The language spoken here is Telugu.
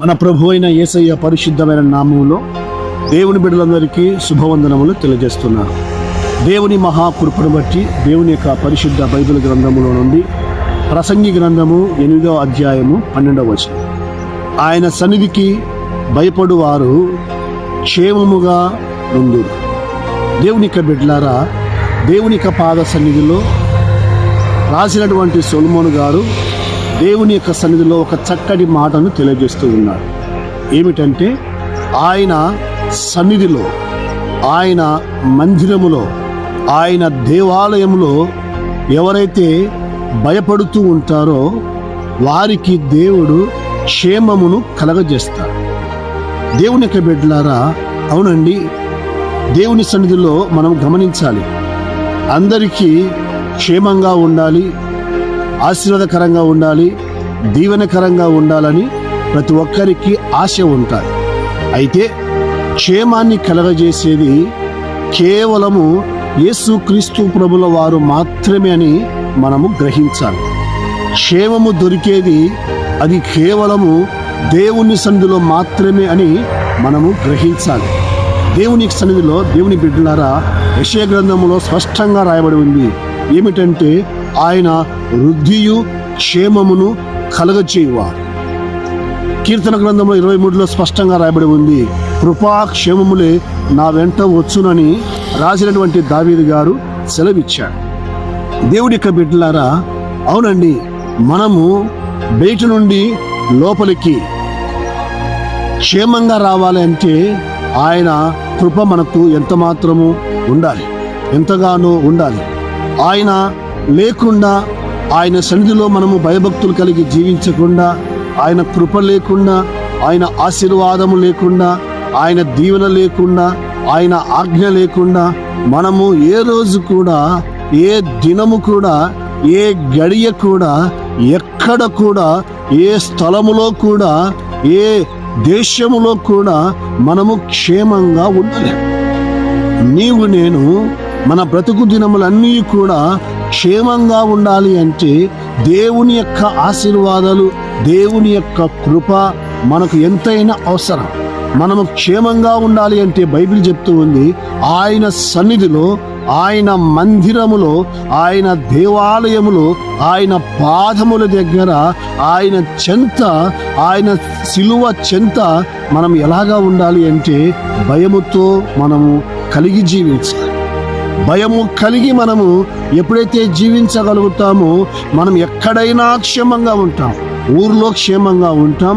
మన ప్రభు అయిన యేసయ్య పరిశుద్ధమైన నామములో దేవుని బిడ్డలందరికీ శుభవందనములు తెలియజేస్తున్నారు. దేవుని మహాకృపను బట్టి దేవుని యొక్క పరిశుద్ధ బైబిల్ గ్రంథములో నుండి ప్రసంగి గ్రంథము 8వ అధ్యాయము 12వ వచనం. ఆయన సన్నిధికి భయపడు వారు క్షేమముగా నుందురు. దేవుని యొక్క బిడ్డలారా, దేవుని యొక్క పాద సన్నిధిలో రాసినటువంటి సొలొమోను గారు దేవుని యొక్క సన్నిధిలో ఒక చక్కటి మాటను తెలియజేస్తూ ఉన్నారు. ఏమిటంటే, ఆయన సన్నిధిలో, ఆయన మందిరములో, ఆయన దేవాలయములో ఎవరైతే భయపడుతూ ఉంటారో వారికి దేవుడు క్షేమమును కలగజేస్తాడు. దేవుని యొక్క బిడ్డలారా, అవునండి, దేవుని సన్నిధిలో మనం గమనించాలి. అందరికీ క్షేమంగా ఉండాలి, ఆశీర్వాదకరంగా ఉండాలి, దీవెనకరంగా ఉండాలని ప్రతి ఒక్కరికి ఆశ ఉంటుంది. అయితే క్షేమాన్ని కలగజేసేది కేవలము యేసుక్రీస్తు ప్రభుల వారు మాత్రమే అని మనము గ్రహించాలి. క్షేమము దొరికేది అది కేవలము దేవుని సన్నిధిలో మాత్రమే అని మనము గ్రహించాలి. దేవుని సన్నిధిలో, దేవుని బిడ్డలారా, యెషయా గ్రంథములో స్పష్టంగా రాయబడి ఉంది. ఏమిటంటే, ఆయన వృద్ధియు క్షేమమును కలగచేయువారు. కీర్తన గ్రంథంలో 23లో స్పష్టంగా రాయబడి ఉంది. కృపా క్షేమములే నా వెంట వచ్చునని రాసినటువంటి దావీదు గారు సెలవిచ్చాడు. దేవుడి యొక్క బిడ్డలారా, అవునండి, మనము బయట నుండి లోపలికి క్షేమంగా రావాలి అంటే ఆయన కృప మనకు ఎంత మాత్రము ఉండాలి, ఎంతగానో ఉండాలి. ఆయన లేకుండా, ఆయన సన్నిధిలో మనము భయభక్తులు కలిగి జీవించకుండా, ఆయన కృప లేకుండా, ఆయన ఆశీర్వాదము లేకుండా, ఆయన దీవెన లేకుండా, ఆయన ఆజ్ఞ లేకుండా మనము ఏ రోజు కూడా, ఏ దినము కూడా, ఏ గడియ కూడా, ఎక్కడ కూడా, ఏ స్థలములో కూడా, ఏ దేశములో కూడా మనము క్షేమంగా ఉండలేము. నీవు నేను మన బ్రతుకు దినములన్నీ కూడా క్షేమంగా ఉండాలి అంటే దేవుని యొక్క ఆశీర్వాదాలు, దేవుని యొక్క కృప మనకు ఎంతైనా అవసరం. మనము క్షేమంగా ఉండాలి అంటే బైబిల్ చెప్తూ ఉంది, ఆయన సన్నిధిలో, ఆయన మందిరములో, ఆయన దేవాలయములో, ఆయన పాదముల దగ్గర, ఆయన చెంత, ఆయన సిలువ చెంత మనం ఎలాగా ఉండాలి అంటే భయముతో మనము కలిగి జీవించాలి. భయము కలిగి మనము ఎప్పుడైతే జీవించగలుగుతామో మనం ఎక్కడైనా క్షేమంగా ఉంటాం, ఊర్లో క్షేమంగా ఉంటాం,